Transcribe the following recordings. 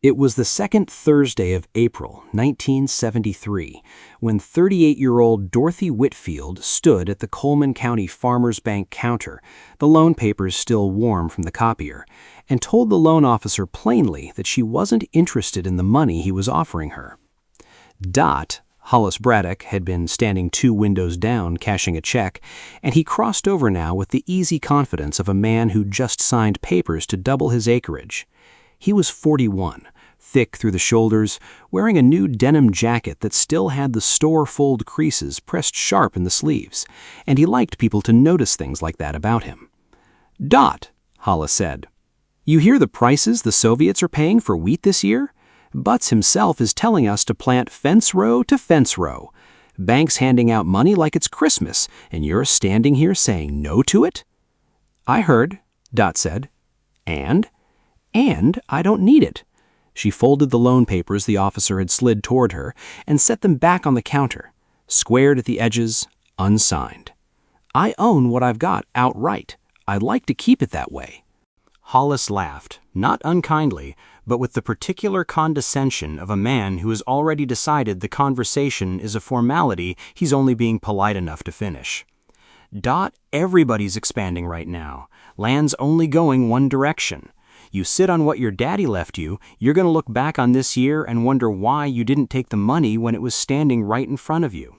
It was the second Thursday of April, 1973, when 38-year-old Dorothy Whitfield stood at the Coleman County Farmers Bank counter, the loan papers still warm from the copier, and told the loan officer plainly that she wasn't interested in the money he was offering her. Dot, Hollis Braddock, had been standing 2 windows down cashing a check, and he crossed over now with the easy confidence of a man who just signed papers to double his acreage. He was 41, thick through the shoulders, wearing a new denim jacket that still had the store-fold creases pressed sharp in the sleeves, and he liked people to notice things like that about him. "Dot," Hollis said, "you hear the prices the Soviets are paying for wheat this year? Butz himself is telling us to plant fence row to fence row. Banks handing out money like it's Christmas, and you're standing here saying no to it?" "I heard," Dot said. And I don't need it." She folded the loan papers the officer had slid toward her and set them back on the counter, squared at the edges, unsigned. "I own what I've got outright. I'd like to keep it that way." Hollis laughed, not unkindly, but with the particular condescension of a man who has already decided the conversation is a formality he's only being polite enough to finish. "Dot, everybody's expanding right now. Land's only going one direction. You sit on what your daddy left you, you're going to look back on this year and wonder why you didn't take the money when it was standing right in front of you."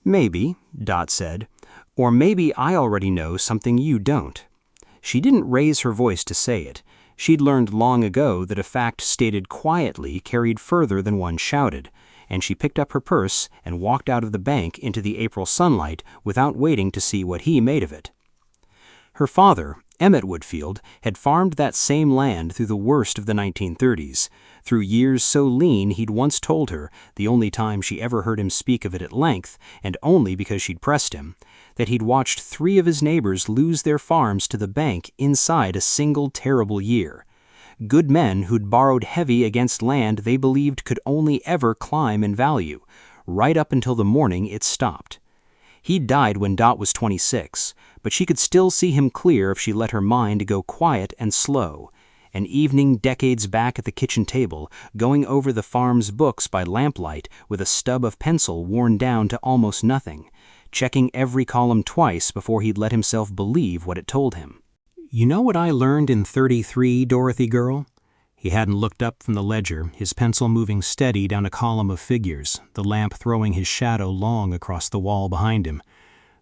"Maybe," Dot said, "or maybe I already know something you don't." She didn't raise her voice to say it. She'd learned long ago that a fact stated quietly carried further than one shouted, and she picked up her purse and walked out of the bank into the April sunlight without waiting to see what he made of it. Her father, Emmett Whitfield, had farmed that same land through the worst of the 1930s, through years so lean he'd once told her, the only time she ever heard him speak of it at length, and only because she'd pressed him, that he'd watched 3 of his neighbors lose their farms to the bank inside a single terrible year. Good men who'd borrowed heavy against land they believed could only ever climb in value, right up until the morning it stopped. He died when Dot was 26, but she could still see him clear if she let her mind go quiet and slow. An evening decades back at the kitchen table, going over the farm's books by lamplight with a stub of pencil worn down to almost nothing, checking every column twice before he'd let himself believe what it told him. "You know what I learned in 33, Dorothy girl?" He hadn't looked up from the ledger, his pencil moving steady down a column of figures, the lamp throwing his shadow long across the wall behind him.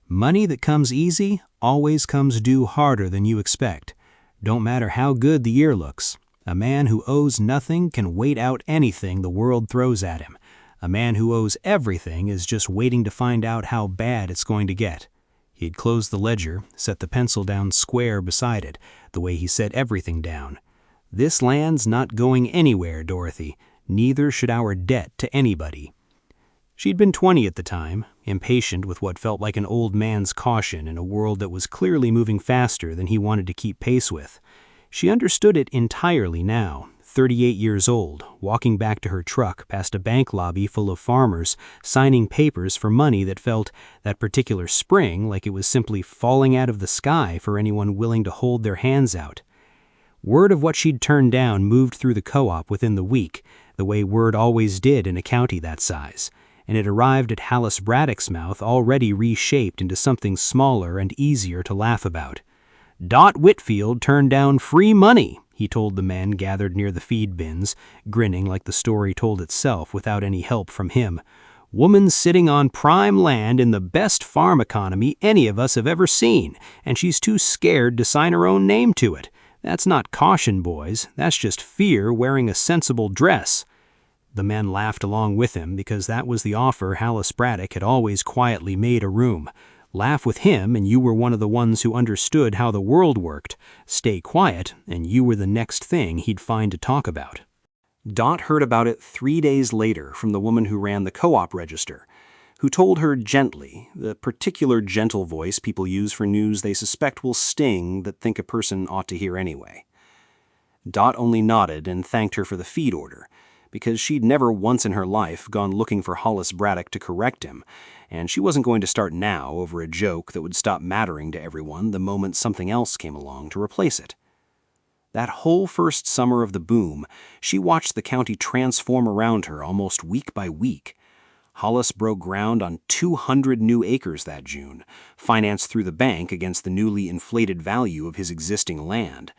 "Money that comes easy always comes due harder than you expect. Don't matter how good the year looks. A man who owes nothing can wait out anything the world throws at him. A man who owes everything is just waiting to find out how bad it's going to get." He'd closed the ledger, set the pencil down square beside it, the way he set everything down. "This land's not going anywhere, Dorothy. Neither should our debt to anybody." She'd been 20 at the time, impatient with what felt like an old man's caution in a world that was clearly moving faster than he wanted to keep pace with. She understood it entirely now, 38 years old, walking back to her truck past a bank lobby full of farmers, signing papers for money that felt, that particular spring, like it was simply falling out of the sky for anyone willing to hold their hands out. Word of what she'd turned down moved through the co-op within the week, the way word always did in a county that size, and it arrived at Hollis Braddock's mouth already reshaped into something smaller and easier to laugh about. "Dot Whitfield turned down free money," he told the men gathered near the feed bins, grinning like the story told itself without any help from him. "Woman sitting on prime land in the best farm economy any of us have ever seen, and she's too scared to sign her own name to it. That's not caution, boys. That's just fear wearing a sensible dress." The men laughed along with him because that was the offer Hollis Braddock had always quietly made a room. Laugh with him and you were one of the ones who understood how the world worked. Stay quiet and you were the next thing he'd find to talk about. Dot heard about it 3 days later from the woman who ran the co-op register, who told her gently, the particular gentle voice people use for news they suspect will sting that think a person ought to hear anyway. Dot only nodded and thanked her for the feed order, because she'd never once in her life gone looking for Hollis Braddock to correct him, and she wasn't going to start now over a joke that would stop mattering to everyone the moment something else came along to replace it. That whole first summer of the boom, she watched the county transform around her almost week by week. Hollis broke ground on 200 new acres that June, financed through the bank against the newly inflated value of his existing land.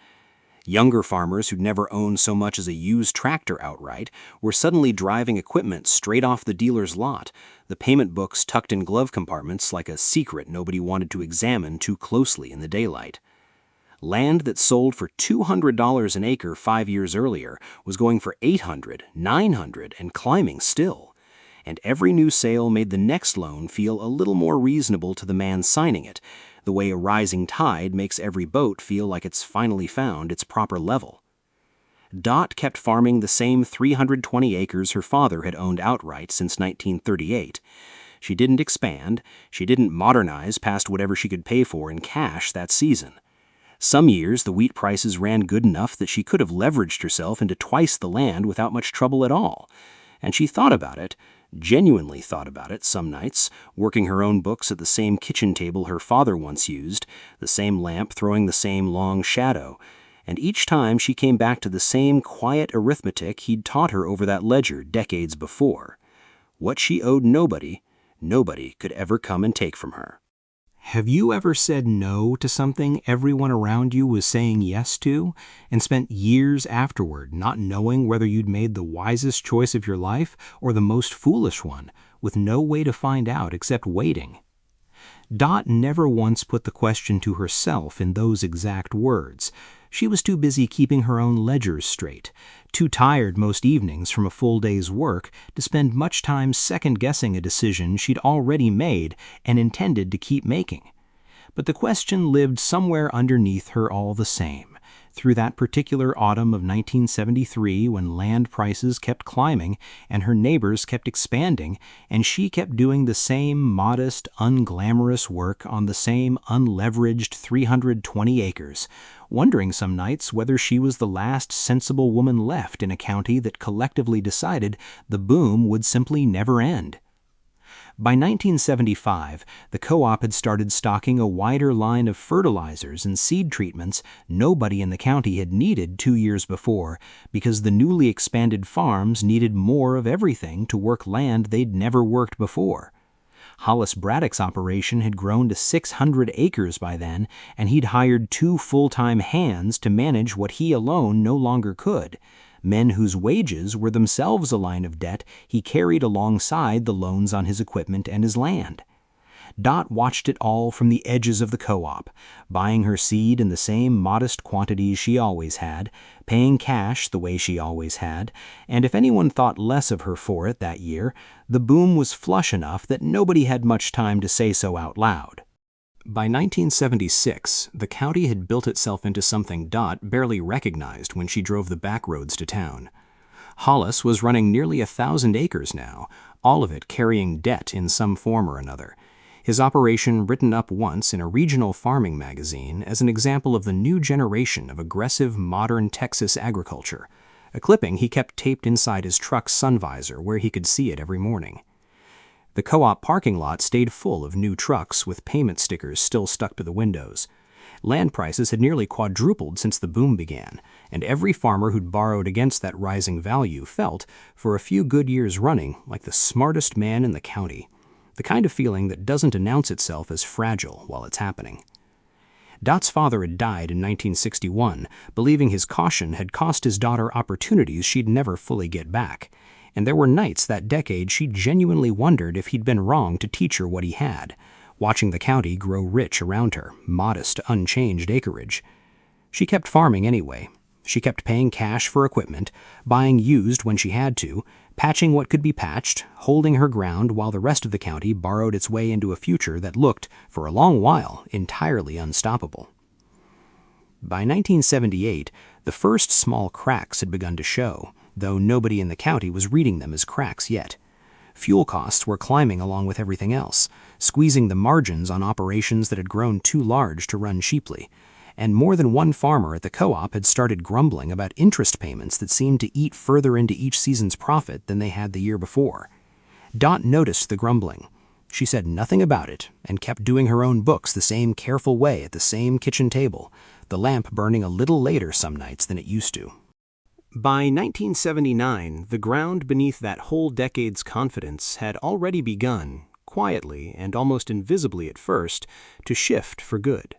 Younger farmers who'd never owned so much as a used tractor outright were suddenly driving equipment straight off the dealer's lot, the payment books tucked in glove compartments like a secret nobody wanted to examine too closely in the daylight. Land that sold for $200 an acre 5 years earlier was going for $800, $900, and climbing still. And every new sale made the next loan feel a little more reasonable to the man signing it, the way a rising tide makes every boat feel like it's finally found its proper level. Dot kept farming the same 320 acres her father had owned outright since 1938. She didn't expand, she didn't modernize past whatever she could pay for in cash that season. Some years the wheat prices ran good enough that she could have leveraged herself into twice the land without much trouble at all. And she thought about it, genuinely thought about it some nights, working her own books at the same kitchen table her father once used, the same lamp throwing the same long shadow, and each time she came back to the same quiet arithmetic he'd taught her over that ledger decades before. What she owed nobody, nobody could ever come and take from her. Have you ever said no to something everyone around you was saying yes to, and spent years afterward not knowing whether you'd made the wisest choice of your life or the most foolish one, with no way to find out except waiting? Dot never once put the question to herself in those exact words. She was too busy keeping her own ledgers straight, too tired most evenings from a full day's work to spend much time second-guessing a decision she'd already made and intended to keep making. But the question lived somewhere underneath her all the same, through that particular autumn of 1973 when land prices kept climbing and her neighbors kept expanding and she kept doing the same modest, unglamorous work on the same unleveraged 320 acres, wondering some nights whether she was the last sensible woman left in a county that collectively decided the boom would simply never end. By 1975, the co-op had started stocking a wider line of fertilizers and seed treatments nobody in the county had needed 2 years before because the newly expanded farms needed more of everything to work land they'd never worked before. Hollis Braddock's operation had grown to 600 acres by then, and he'd hired 2 full-time hands to manage what he alone no longer could. Men whose wages were themselves a line of debt he carried alongside the loans on his equipment and his land. Dot watched it all from the edges of the co-op, buying her seed in the same modest quantities she always had, paying cash the way she always had, and if anyone thought less of her for it that year, the boom was flush enough that nobody had much time to say so out loud. By 1976, the county had built itself into something Dot barely recognized when she drove the back roads to town. Hollis was running nearly 1,000 acres now, all of it carrying debt in some form or another. His operation written up once in a regional farming magazine as an example of the new generation of aggressive modern Texas agriculture, a clipping he kept taped inside his truck's sun visor where he could see it every morning. The co-op parking lot stayed full of new trucks with payment stickers still stuck to the windows. Land prices had nearly quadrupled since the boom began, and every farmer who'd borrowed against that rising value felt, for a few good years running, like the smartest man in the county. The kind of feeling that doesn't announce itself as fragile while it's happening. Dot's father had died in 1961, believing his caution had cost his daughter opportunities she'd never fully get back. And there were nights that decade she genuinely wondered if he'd been wrong to teach her what he had, watching the county grow rich around her, modest, unchanged acreage. She kept farming anyway. She kept paying cash for equipment, buying used when she had to, patching what could be patched, holding her ground while the rest of the county borrowed its way into a future that looked, for a long while, entirely unstoppable. By 1978, the first small cracks had begun to show, though nobody in the county was reading them as cracks yet. Fuel costs were climbing along with everything else, squeezing the margins on operations that had grown too large to run cheaply, and more than one farmer at the co-op had started grumbling about interest payments that seemed to eat further into each season's profit than they had the year before. Dot noticed the grumbling. She said nothing about it and kept doing her own books the same careful way at the same kitchen table, the lamp burning a little later some nights than it used to. By 1979, the ground beneath that whole decade's confidence had already begun, quietly and almost invisibly at first, to shift for good.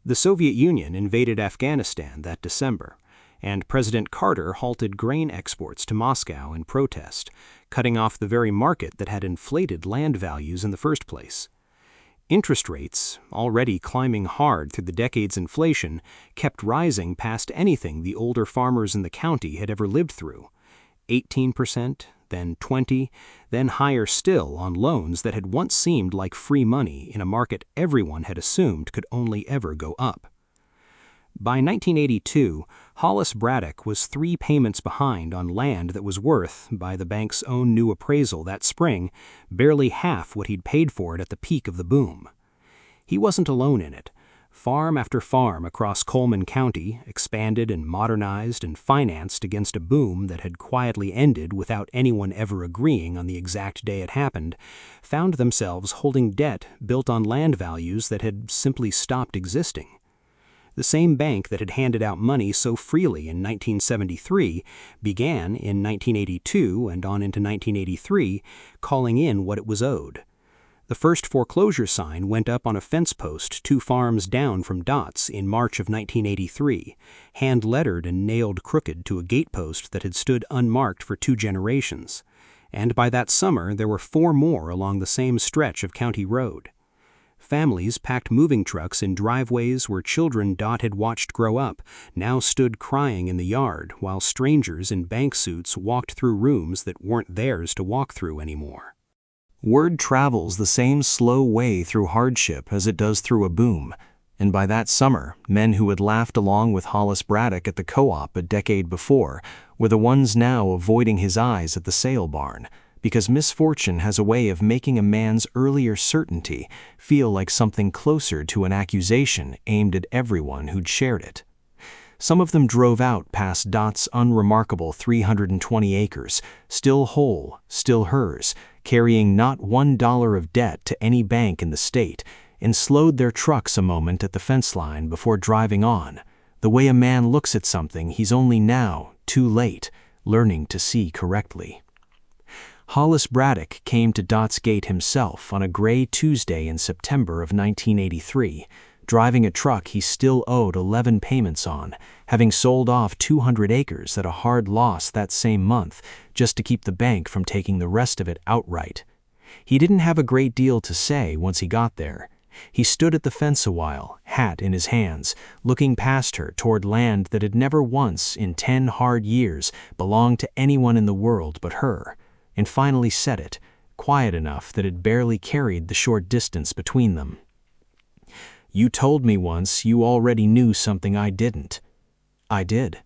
The Soviet Union invaded Afghanistan that December, and President Carter halted grain exports to Moscow in protest, cutting off the very market that had inflated land values in the first place. Interest rates, already climbing hard through the decade's inflation, kept rising past anything the older farmers in the county had ever lived through. 18%, then 20%, then higher still on loans that had once seemed like free money in a market everyone had assumed could only ever go up. By 1982, Hollis Braddock was 3 payments behind on land that was worth, by the bank's own new appraisal that spring, barely half what he'd paid for it at the peak of the boom. He wasn't alone in it. Farm after farm across Coleman County, expanded and modernized and financed against a boom that had quietly ended without anyone ever agreeing on the exact day it happened, found themselves holding debt built on land values that had simply stopped existing. The same bank that had handed out money so freely in 1973 began, in 1982 and on into 1983, calling in what it was owed. The first foreclosure sign went up on a fence post 2 farms down from Dot's in March of 1983, hand-lettered and nailed crooked to a gatepost that had stood unmarked for 2 generations. And by that summer there were 4 more along the same stretch of county road. Families packed moving trucks in driveways where children Dot had watched grow up now stood crying in the yard while strangers in bank suits walked through rooms that weren't theirs to walk through anymore. Word travels the same slow way through hardship as it does through a boom, and by that summer, men who had laughed along with Hollis Braddock at the co-op a decade before were the ones now avoiding his eyes at the sale barn, because misfortune has a way of making a man's earlier certainty feel like something closer to an accusation aimed at everyone who'd shared it. Some of them drove out past Dot's unremarkable 320 acres, still whole, still hers, carrying not $1 of debt to any bank in the state, and slowed their trucks a moment at the fence line before driving on, the way a man looks at something he's only now, too late, learning to see correctly. Hollis Braddock came to Dot's gate himself on a gray Tuesday in September of 1983, driving a truck he still owed 11 payments on, having sold off 200 acres at a hard loss that same month just to keep the bank from taking the rest of it outright. He didn't have a great deal to say once he got there. He stood at the fence a while, hat in his hands, looking past her toward land that had never once, in 10 hard years, belonged to anyone in the world but her, and finally said it, quiet enough that it barely carried the short distance between them. "You told me once you already knew something I didn't." "I did."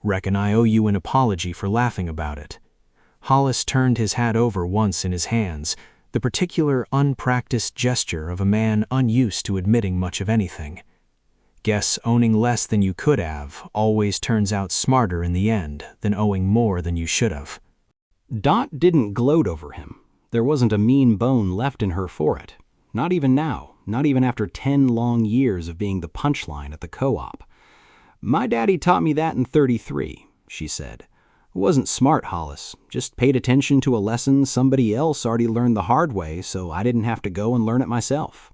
"Reckon I owe you an apology for laughing about it." Hollis turned his hat over once in his hands, the particular unpracticed gesture of a man unused to admitting much of anything. "Guess owning less than you could have always turns out smarter in the end than owing more than you should have." Dot didn't gloat over him. There wasn't a mean bone left in her for it. Not even now, not even after 10 long years of being the punchline at the co-op. "My daddy taught me that in 33, she said. "It wasn't smart, Hollis. Just paid attention to a lesson somebody else already learned the hard way, so I didn't have to go and learn it myself."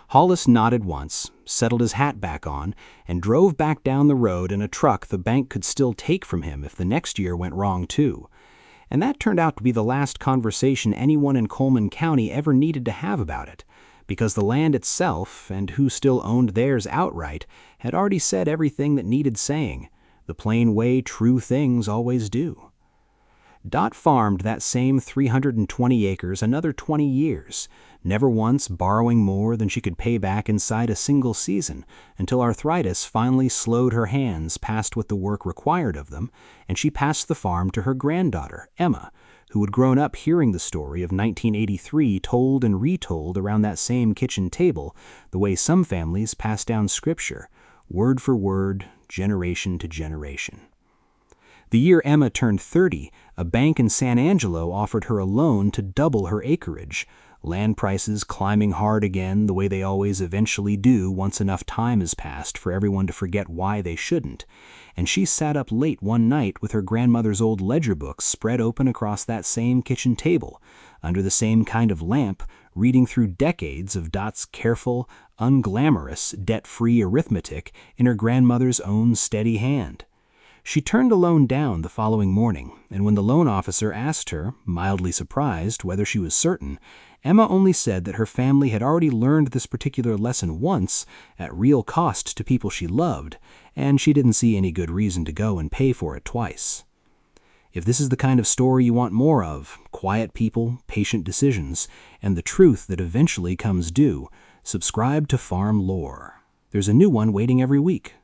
Hollis nodded once, settled his hat back on, and drove back down the road in a truck the bank could still take from him if the next year went wrong too. And that turned out to be the last conversation anyone in Coleman County ever needed to have about it, because the land itself, and who still owned theirs outright, had already said everything that needed saying, the plain way true things always do. Dot farmed that same 320 acres another 20 years, never once borrowing more than she could pay back inside a single season, until arthritis finally slowed her hands past what the work required of them, and she passed the farm to her granddaughter, Emma, who had grown up hearing the story of 1983 told and retold around that same kitchen table, the way some families pass down scripture, word for word, generation to generation. The year Emma turned 30, a bank in San Angelo offered her a loan to double her acreage, land prices climbing hard again the way they always eventually do once enough time has passed for everyone to forget why they shouldn't, and she sat up late one night with her grandmother's old ledger books spread open across that same kitchen table, under the same kind of lamp, reading through decades of Dot's careful, unglamorous, debt-free arithmetic in her grandmother's own steady hand. She turned the loan down the following morning, and when the loan officer asked her, mildly surprised, whether she was certain, Emma only said that her family had already learned this particular lesson once, at real cost to people she loved, and she didn't see any good reason to go and pay for it twice. If this is the kind of story you want more of, quiet people, patient decisions, and the truth that eventually comes due, subscribe to FarmLore. There's a new one waiting every week.